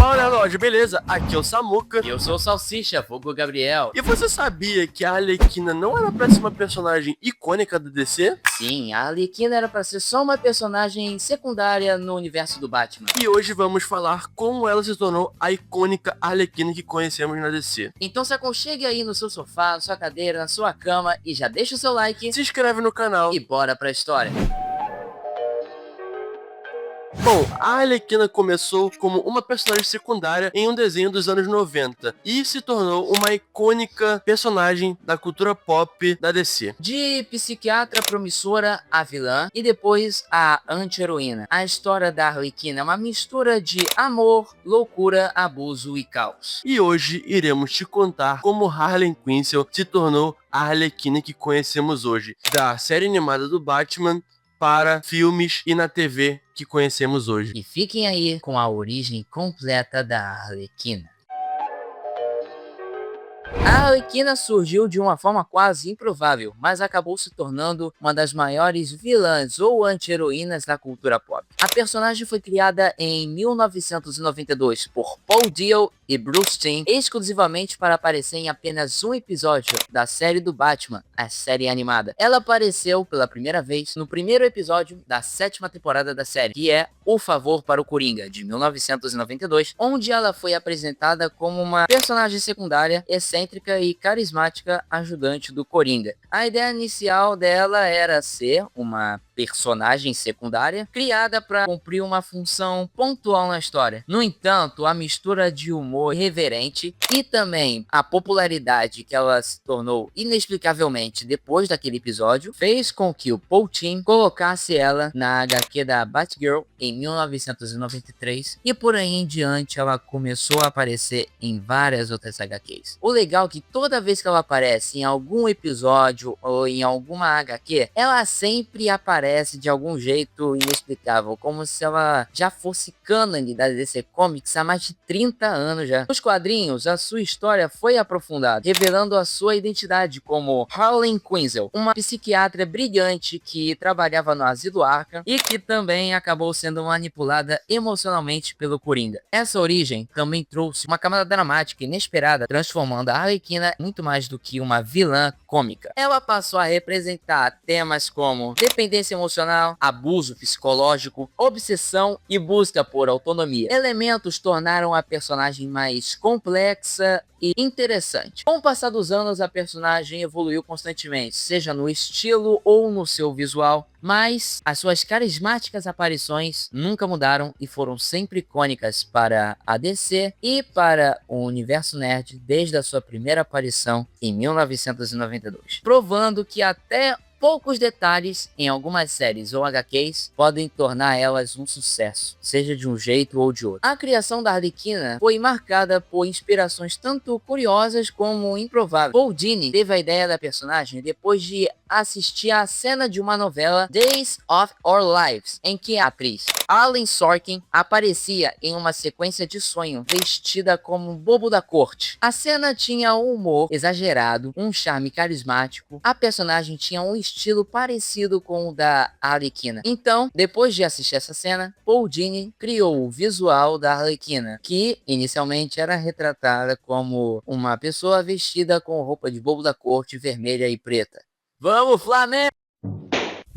Fala, Lorde, beleza? Aqui é o Samuca. E eu sou o Salsicha, vulgo Gabriel. E você sabia que a Arlequina não era pra ser uma personagem icônica da DC? Sim, a Arlequina era pra ser só uma personagem secundária no universo do Batman. E hoje vamos falar como ela se tornou a icônica Arlequina que conhecemos na DC. Então se aconchegue aí no seu sofá, na sua cadeira, na sua cama e já deixa o seu like. Se inscreve no canal E bora pra história. Bom, a Arlequina começou como uma personagem secundária em um desenho dos anos 90 e se tornou uma icônica personagem da cultura pop da DC. De psiquiatra promissora a vilã e depois a anti-heroína. A história da Arlequina é uma mistura de amor, loucura, abuso e caos. E hoje iremos te contar como Harley Quinzel se tornou a Arlequina que conhecemos hoje, da série animada do Batman para filmes e na TV que conhecemos hoje. E fiquem aí com a origem completa da Arlequina. A Arlequina surgiu de uma forma quase improvável, mas acabou se tornando uma das maiores vilãs ou anti-heroínas da cultura pop. A personagem foi criada em 1992 por Paul Dini e Bruce Timm, exclusivamente para aparecer em apenas um episódio da série do Batman, a série animada. Ela apareceu pela primeira vez no primeiro episódio da 7ª temporada da série, que é O Favor para o Coringa, de 1992, onde ela foi apresentada como uma personagem secundária, excêntrica e carismática ajudante do Coringa. A ideia inicial dela era ser uma personagem secundária criada para cumprir uma função pontual na história. No entanto, a mistura de humor irreverente e também a popularidade que ela se tornou inexplicavelmente depois daquele episódio fez com que o Paul Dini colocasse ela na HQ da Batgirl em 1993 e por aí em diante ela começou a aparecer em várias outras HQs. O legal é que toda vez que ela aparece em algum episódio ou em alguma HQ, ela sempre aparece de algum jeito inexplicável, como se ela já fosse cânone da DC Comics há mais de 30 anos já. Nos quadrinhos, a sua história foi aprofundada, revelando a sua identidade como Harley Quinzel, uma psiquiatra brilhante que trabalhava no Asilo Arkham e que também acabou sendo manipulada emocionalmente pelo Coringa. Essa origem também trouxe uma camada dramática inesperada, transformando a Arlequina muito mais do que uma vilã cômica. Ela passou a representar temas como dependência emocional, abuso psicológico, obsessão e busca por autonomia. Elementos tornaram a personagem mais complexa e interessante. Com o passar dos anos, a personagem evoluiu constantemente, seja no estilo ou no seu visual, mas as suas carismáticas aparições nunca mudaram e foram sempre icônicas para a DC e para o universo nerd desde a sua primeira aparição em 1992, provando que até poucos detalhes em algumas séries ou HQs podem tornar elas um sucesso, seja de um jeito ou de outro. A criação da Arlequina foi marcada por inspirações tanto curiosas como improváveis. Paul Dini teve a ideia da personagem depois de assistir a cena de uma novela Days of Our Lives, em que a atriz Ellen Sorkin aparecia em uma sequência de sonho vestida como um bobo da corte. A cena tinha um humor exagerado, um charme carismático, a personagem tinha um estilo parecido com o da Arlequina. Então, depois de assistir essa cena, Paul Dini criou o visual da Arlequina, que inicialmente era retratada como uma pessoa vestida com roupa de bobo da corte vermelha e preta. Vamos, Flamengo!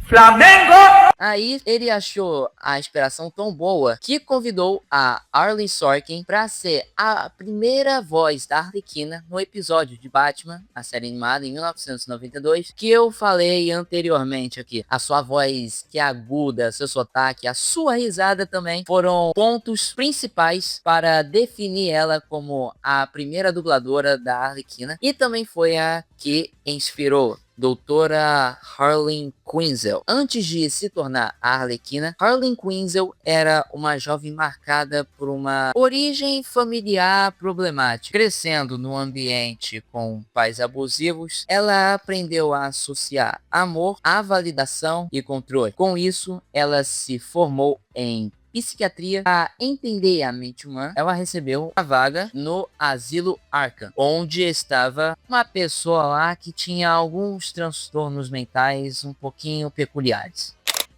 Flamengo! Aí ele achou a inspiração tão boa que convidou a Ellen Sorkin para ser a primeira voz da Arlequina no episódio de Batman, a série animada em 1992, que eu falei anteriormente aqui. A sua voz que é aguda, seu sotaque, a sua risada também foram pontos principais para definir ela como a primeira dubladora da Arlequina e também foi a que inspirou Doutora Harley Quinzel. Antes de se tornar a Arlequina, Harley Quinzel era uma jovem marcada por uma origem familiar problemática. Crescendo num ambiente com pais abusivos, ela aprendeu a associar amor à validação e controle. Com isso, ela se formou em psiquiatria. Para entender a mente humana, ela recebeu a vaga no Asilo Arkham, onde estava uma pessoa lá que tinha alguns transtornos mentais um pouquinho peculiares.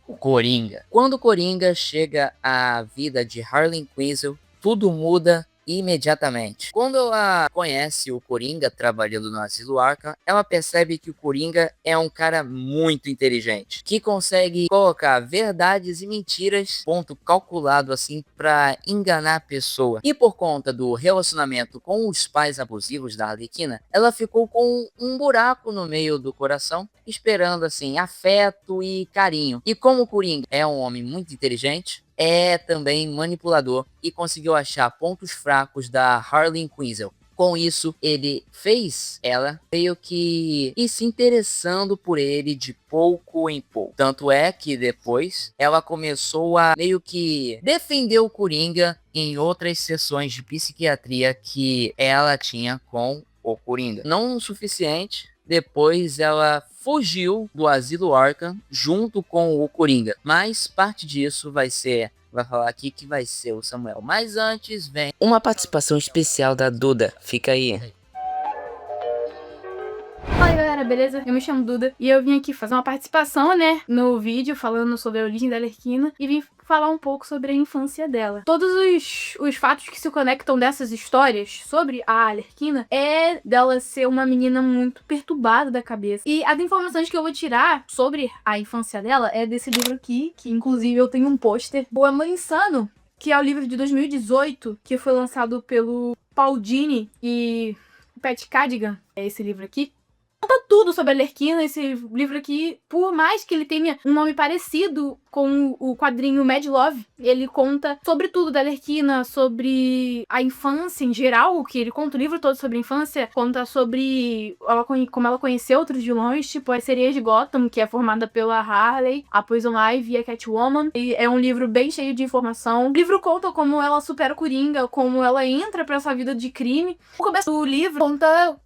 O Coringa. Quando o Coringa chega à vida de Harley Quinzel, tudo muda imediatamente. Quando ela conhece o Coringa trabalhando no Asilo Arkham, ela percebe que o Coringa é um cara muito inteligente, que consegue colocar verdades e mentiras, ponto calculado assim, para enganar a pessoa. E por conta do relacionamento com os pais abusivos da Arlequina, ela ficou com um buraco no meio do coração, esperando assim afeto e carinho. E como o Coringa é um homem muito inteligente, é também manipulador e conseguiu achar pontos fracos da Harley Quinzel. Com isso, ele fez ela meio que ir se interessando por ele de pouco em pouco. Tanto é que depois ela começou a meio que defender o Coringa em outras sessões de psiquiatria que ela tinha com o Coringa. Não o suficiente. Depois ela fugiu do Asilo Arkham junto com o Coringa. Mas parte disso vai falar aqui que vai ser o Samuel. Mas antes vem uma participação especial da Duda. Fica aí. Fala aí, galera, beleza? Eu me chamo Duda e eu vim aqui fazer uma participação, né, no vídeo falando sobre a origem da Arlequina e vim falar um pouco sobre a infância dela. Todos os fatos que se conectam dessas histórias sobre a Arlequina é dela ser uma menina muito perturbada da cabeça. E as informações que eu vou tirar sobre a infância dela é desse livro aqui, que inclusive eu tenho um pôster, O Amor Insano, que é o livro de 2018, que foi lançado pelo Paul Dini e Pat Cadigan. É esse livro aqui. Conta tudo sobre a Arlequina, esse livro aqui, por mais que ele tenha um nome parecido com o quadrinho Mad Love, ele conta sobre tudo da Arlequina, sobre a infância em geral, que ele conta o livro todo sobre a infância, conta sobre como ela conheceu outros vilões, tipo as Sereias de Gotham, que é formada pela Harley, a Poison Ivy e a Catwoman. E é um livro bem cheio de informação. O livro conta como ela supera o Coringa, como ela entra pra essa vida de crime. O começo do livro conta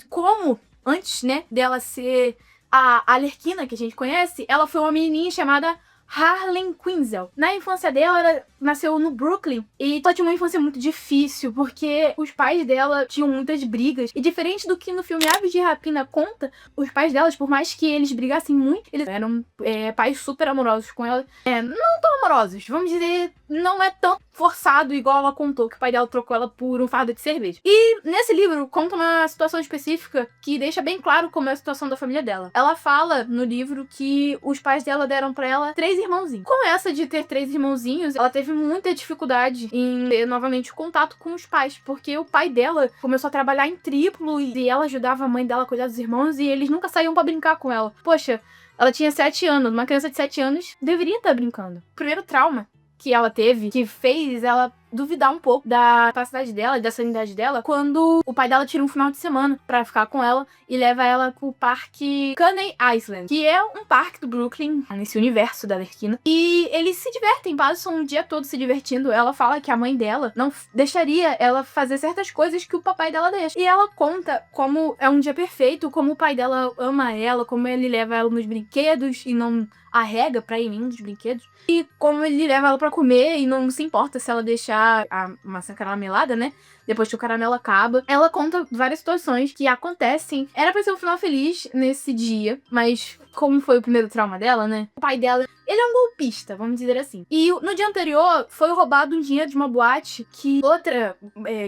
como antes, né, dela ser a Arlequina que a gente conhece, ela foi uma menininha chamada Harley Quinzel. Na infância dela, ela nasceu no Brooklyn e ela tinha uma infância muito difícil, porque os pais dela tinham muitas brigas. E diferente do que no filme Aves de Rapina conta, os pais delas, por mais que eles brigassem muito, eles eram pais super amorosos com ela. Não tão amorosos, vamos dizer, não é tão forçado igual ela contou, que o pai dela trocou ela por um fardo de cerveja. E nesse livro conta uma situação específica que deixa bem claro como é a situação da família dela. Ela fala no livro que os pais dela deram pra ela 3 irmãozinhos. Com essa de ter 3 irmãozinhos, ela teve muita dificuldade em ter novamente contato com os pais, porque o pai dela começou a trabalhar em triplo e ela ajudava a mãe dela a cuidar dos irmãos e eles nunca saíam pra brincar com ela. Poxa, ela tinha 7 anos, uma criança de 7 anos deveria estar brincando. O primeiro trauma que ela teve, que fez ela duvidar um pouco da capacidade dela, da sanidade dela, quando o pai dela tira um final de semana pra ficar com ela e leva ela pro parque Coney Island, que é um parque do Brooklyn, nesse universo da Arlequina. E eles se divertem, passam o dia todo se divertindo. Ela fala que a mãe dela não deixaria ela fazer certas coisas que o papai dela deixa. E ela conta como é um dia perfeito, como o pai dela ama ela, como ele leva ela nos brinquedos e não arrega pra ir em nenhum dos brinquedos. E como ele leva ela pra comer e não se importa se ela deixar a maçã caramelada, né? Depois que o caramelo acaba. Ela conta várias situações que acontecem. Era pra ser um final feliz nesse dia, mas como foi o primeiro trauma dela, né? O pai dela, ele é um golpista, vamos dizer assim. E no dia anterior, foi roubado um dinheiro de uma boate que outra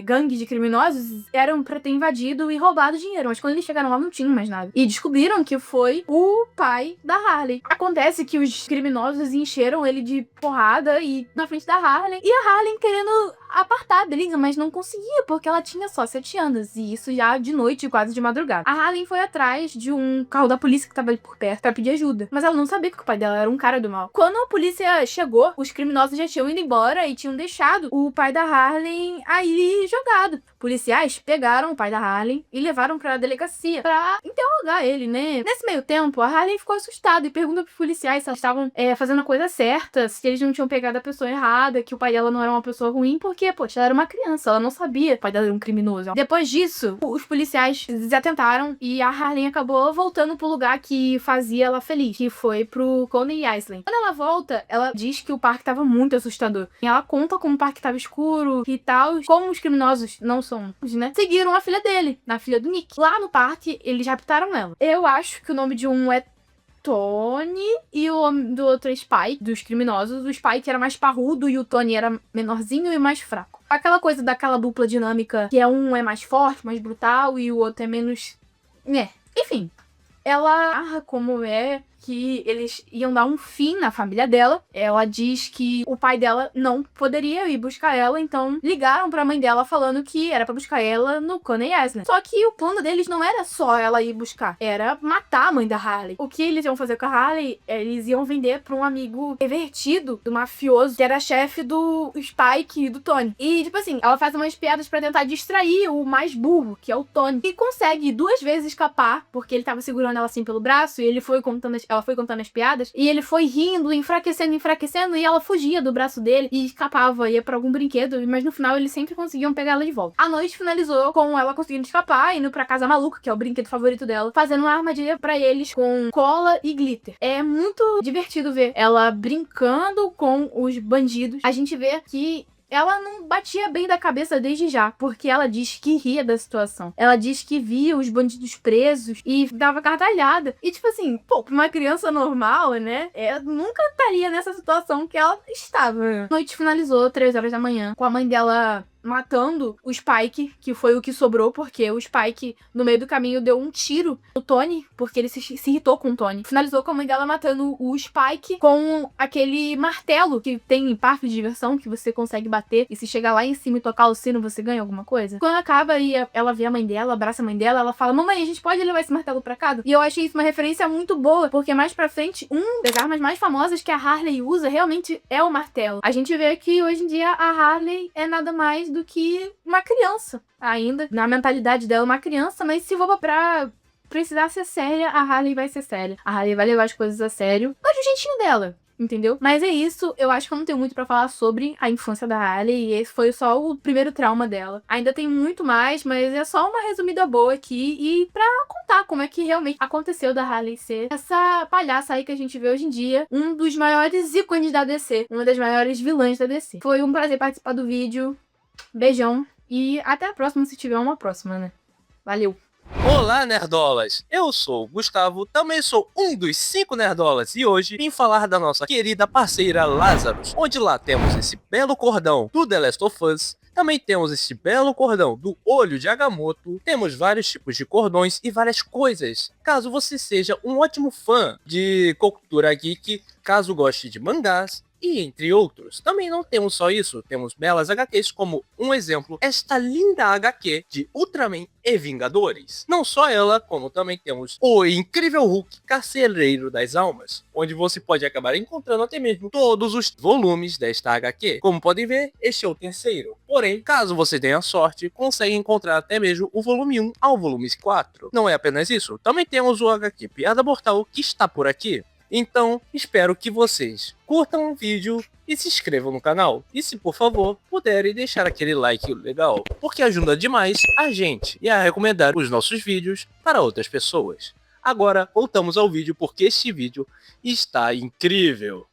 gangue de criminosos eram pra ter invadido e roubado o dinheiro. Mas quando eles chegaram lá, não tinha mais nada. E descobriram que foi o pai da Harley. Acontece que os criminosos encheram ele de porrada e na frente da Harley. E a Harley querendo apartar a briga, mas não conseguia, porque ela tinha só 7 anos. E isso já de noite, quase de madrugada. A Harley foi atrás de um carro da polícia que tava ali por perto pra pedir ajuda. Mas ela não sabia que o pai dela era um cara do mal. Quando a polícia chegou, os criminosos já tinham ido embora e tinham deixado o pai da Harley aí jogado. Policiais pegaram o pai da Harley e levaram pra delegacia pra interrogar ele, né? Nesse meio tempo, a Harley ficou assustada e pergunta pros policiais se elas estavam fazendo a coisa certa, se eles não tinham pegado a pessoa errada, que o pai dela não era uma pessoa ruim, porque, poxa, ela era uma criança, ela não sabia que o pai dela era um criminoso. Depois disso, os policiais desatentaram e a Harley acabou voltando pro lugar que fazia ela feliz, que foi pro Coney Island. Quando ela volta, ela diz que o parque tava muito assustador. E ela conta como o parque tava escuro e tal, como os criminosos não são, né? Seguiram a filha dele, na filha do Nick. Lá no parque, eles raptaram ela. Eu acho que o nome de um é Tony e o do outro Spike, dos criminosos. O Spike era mais parrudo e o Tony era menorzinho e mais fraco. Aquela coisa daquela dupla dinâmica que um é mais forte, mais brutal e o outro é menos... Enfim, ela narra como é que eles iam dar um fim na família dela. Ela diz que o pai dela não poderia ir buscar ela, então ligaram pra mãe dela falando que era pra buscar ela no Coney Island. Só que o plano deles não era só ela ir buscar, era matar a mãe da Harley. O que eles iam fazer com a Harley? Eles iam vender pra um amigo pervertido do mafioso, que era chefe do Spike e do Tony. E, tipo assim, ela faz umas piadas pra tentar distrair o mais burro, que é o Tony. E consegue 2 vezes escapar, porque ele tava segurando ela assim pelo braço, e ela foi contando as piadas, e ele foi rindo, enfraquecendo, e ela fugia do braço dele e escapava, ia pra algum brinquedo, mas no final eles sempre conseguiam pegar ela de volta. A noite finalizou com ela conseguindo escapar, indo pra Casa Maluca, que é o brinquedo favorito dela, fazendo uma armadilha pra eles com cola e glitter. É muito divertido ver ela brincando com os bandidos. A gente vê que ela não batia bem da cabeça desde já, porque ela diz que ria da situação. Ela diz que via os bandidos presos e dava gargalhada. E tipo assim, pô, pra uma criança normal, né? Nunca estaria nessa situação que ela estava. A noite finalizou, 3 horas da manhã, com a mãe dela matando o Spike, que foi o que sobrou, porque o Spike, no meio do caminho, deu um tiro no Tony, porque ele se irritou com o Tony. Finalizou com a mãe dela matando o Spike com aquele martelo que tem em parque de diversão, que você consegue bater, e se chegar lá em cima e tocar o sino, você ganha alguma coisa. Quando acaba e ela vê a mãe dela, abraça a mãe dela, ela fala: mamãe, a gente pode levar esse martelo pra casa? E eu achei isso uma referência muito boa, porque mais pra frente, das armas mais famosas que a Harley usa realmente é o martelo. A gente vê que hoje em dia a Harley é nada mais do que uma criança ainda. Na mentalidade dela, uma criança, mas se for pra precisar ser séria, a Harley vai ser séria. A Harley vai levar as coisas a sério, mas do jeitinho dela, entendeu? Mas é isso, eu acho que eu não tenho muito pra falar sobre a infância da Harley, e esse foi só o primeiro trauma dela. Ainda tem muito mais, mas é só uma resumida boa aqui, e pra contar como é que realmente aconteceu da Harley ser essa palhaça aí que a gente vê hoje em dia, um dos maiores ícones da DC, uma das maiores vilãs da DC. Foi um prazer participar do vídeo, beijão, e até a próxima, se tiver uma próxima, né? Valeu! Olá, nerdolas! Eu sou o Gustavo, também sou um dos 5 nerdolas, e hoje vim falar da nossa querida parceira Lazarus, onde lá temos esse belo cordão do The Last of Us, também temos esse belo cordão do Olho de Agamotto, temos vários tipos de cordões e várias coisas. Caso você seja um ótimo fã de cultura geek, caso goste de mangás, e entre outros. Também não temos só isso, temos belas HQs como um exemplo, esta linda HQ de Ultraman e Vingadores. Não só ela, como também temos o incrível Hulk Carcereiro das Almas, onde você pode acabar encontrando até mesmo todos os volumes desta HQ. Como podem ver, este é o terceiro. Porém, caso você tenha sorte, consegue encontrar até mesmo o volume 1 ao volume 4. Não é apenas isso, também temos o HQ Piada Mortal que está por aqui. Então, espero que vocês curtam o vídeo e se inscrevam no canal. E se por favor, puderem deixar aquele like legal, porque ajuda demais a gente e a recomendar os nossos vídeos para outras pessoas. Agora, voltamos ao vídeo porque este vídeo está incrível.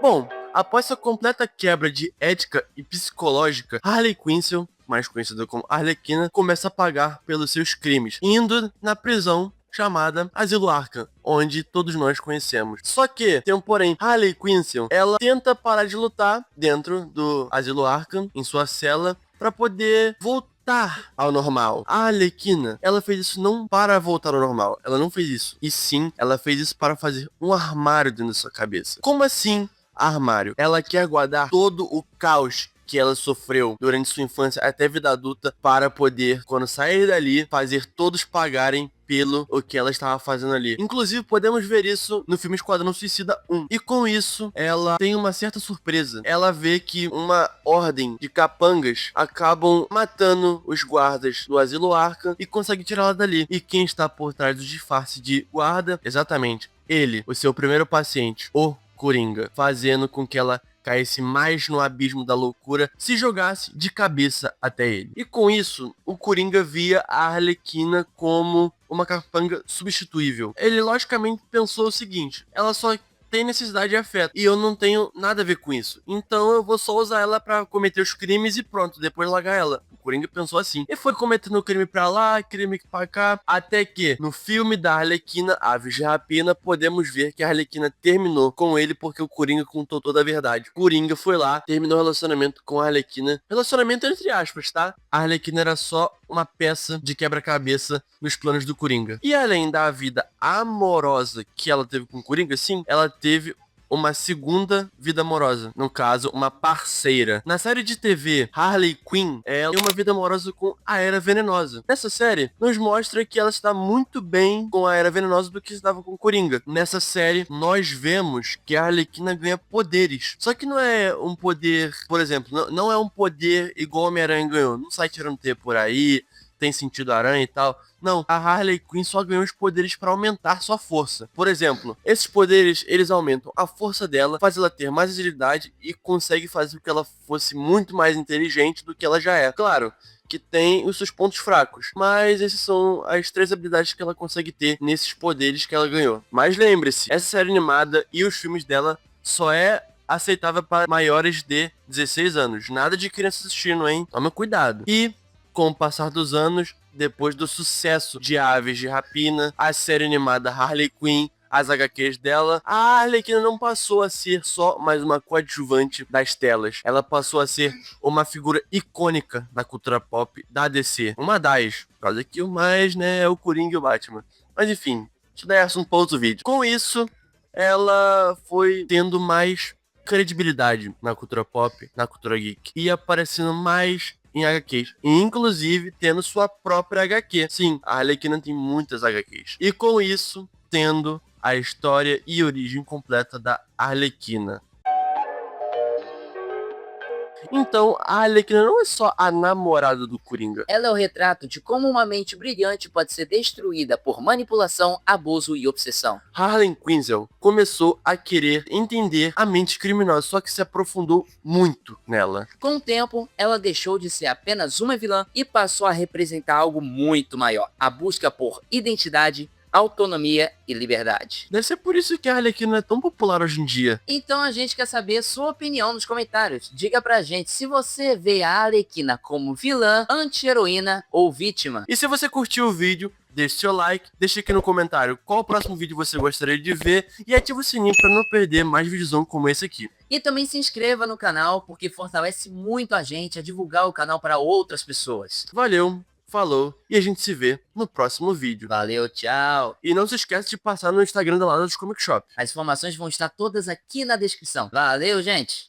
Bom, após sua completa quebra de ética e psicológica, Harley Quinn, mais conhecida como Arlequina, começa a pagar pelos seus crimes, indo na prisão chamada Asilo Arkham, onde todos nós conhecemos. Só que, tem um porém, Harley Quinn, ela tenta parar de lutar dentro do Asilo Arkham, em sua cela, para poder voltar ao normal. A Arlequina, ela fez isso não para voltar ao normal, ela não fez isso. E sim, ela fez isso para fazer um armário dentro da sua cabeça. Como assim, armário? Ela quer guardar todo o caos que ela sofreu durante sua infância até a vida adulta para poder, quando sair dali, fazer todos pagarem pelo o que ela estava fazendo ali. Inclusive, podemos ver isso no filme Esquadrão Suicida 1. E com isso, ela tem uma certa surpresa. Ela vê que uma ordem de capangas acabam matando os guardas do Asilo Arkham e consegue tirá-la dali. E quem está por trás do disfarce de guarda? Exatamente, ele, o seu primeiro paciente, o Coringa, fazendo com que ela caísse mais no abismo da loucura, se jogasse de cabeça até ele. E com isso, o Coringa via a Arlequina como uma capanga substituível. Ele logicamente pensou o seguinte: ela só tem necessidade de afeto. E eu não tenho nada a ver com isso. Então eu vou só usar ela pra cometer os crimes e pronto, depois largar ela. O Coringa pensou assim. E foi cometendo crime pra lá, crime pra cá. Até que, no filme da Arlequina, Aves de Rapina, podemos ver que a Arlequina terminou com ele porque o Coringa contou toda a verdade. Coringa foi lá, terminou o relacionamento com a Arlequina. Relacionamento entre aspas, tá? A Arlequina era só uma peça de quebra-cabeça nos planos do Coringa. E além da vida amorosa que ela teve com o Coringa, sim, ela teve uma segunda vida amorosa, no caso, uma parceira. Na série de TV Harley Quinn, ela tem uma vida amorosa com a Era Venenosa. Nessa série, nos mostra que ela está muito bem com a Era Venenosa do que estava com o Coringa. Nessa série, nós vemos que a Arlequina ganha poderes. Só que não é um poder, por exemplo, não é um poder igual o Homem-Aranha ganhou. Não sai tirando T por aí, tem sentido aranha e tal. Não, a Harley Quinn só ganhou os poderes para aumentar sua força. Por exemplo, esses poderes, eles aumentam a força dela, faz ela ter mais agilidade e consegue fazer com que ela fosse muito mais inteligente do que ela já é. Claro que tem os seus pontos fracos, mas esses são as 3 habilidades que ela consegue ter nesses poderes que ela ganhou. Mas lembre-se, essa série animada e os filmes dela só é aceitável para maiores de 16 anos. Nada de criança assistindo, hein? Toma cuidado. E com o passar dos anos, depois do sucesso de Aves de Rapina, a série animada Harley Quinn, as HQs dela, a Arlequina não passou a ser só mais uma coadjuvante das telas. Ela passou a ser uma figura icônica da cultura pop da DC. Uma das, por causa que o mais, né, é o Coringa e o Batman. Mas enfim, isso daí é assunto para outro vídeo. Com isso, ela foi tendo mais credibilidade na cultura pop, na cultura geek, e aparecendo mais em HQs, e inclusive tendo sua própria HQ. Sim, a Arlequina tem muitas HQs. E com isso, tendo a história e origem completa da Arlequina. Então, a Arlequina não é só a namorada do Coringa. Ela é o retrato de como uma mente brilhante pode ser destruída por manipulação, abuso e obsessão. Harley Quinzel começou a querer entender a mente criminosa, só que se aprofundou muito nela. Com o tempo, ela deixou de ser apenas uma vilã e passou a representar algo muito maior: a busca por identidade, autonomia e liberdade. Deve ser por isso que a Arlequina é tão popular hoje em dia. Então a gente quer saber sua opinião nos comentários. Diga pra gente se você vê a Arlequina como vilã, anti-heroína ou vítima. E se você curtiu o vídeo, deixe seu like, deixe aqui no comentário qual o próximo vídeo você gostaria de ver e ative o sininho para não perder mais vídeos como esse aqui. E também se inscreva no canal, porque fortalece muito a gente a divulgar o canal para outras pessoas. Valeu, falou e a gente se vê no próximo vídeo. Valeu, tchau! E não se esqueça de passar no Instagram da Lazarus Comic Shop. As informações vão estar todas aqui na descrição. Valeu, gente!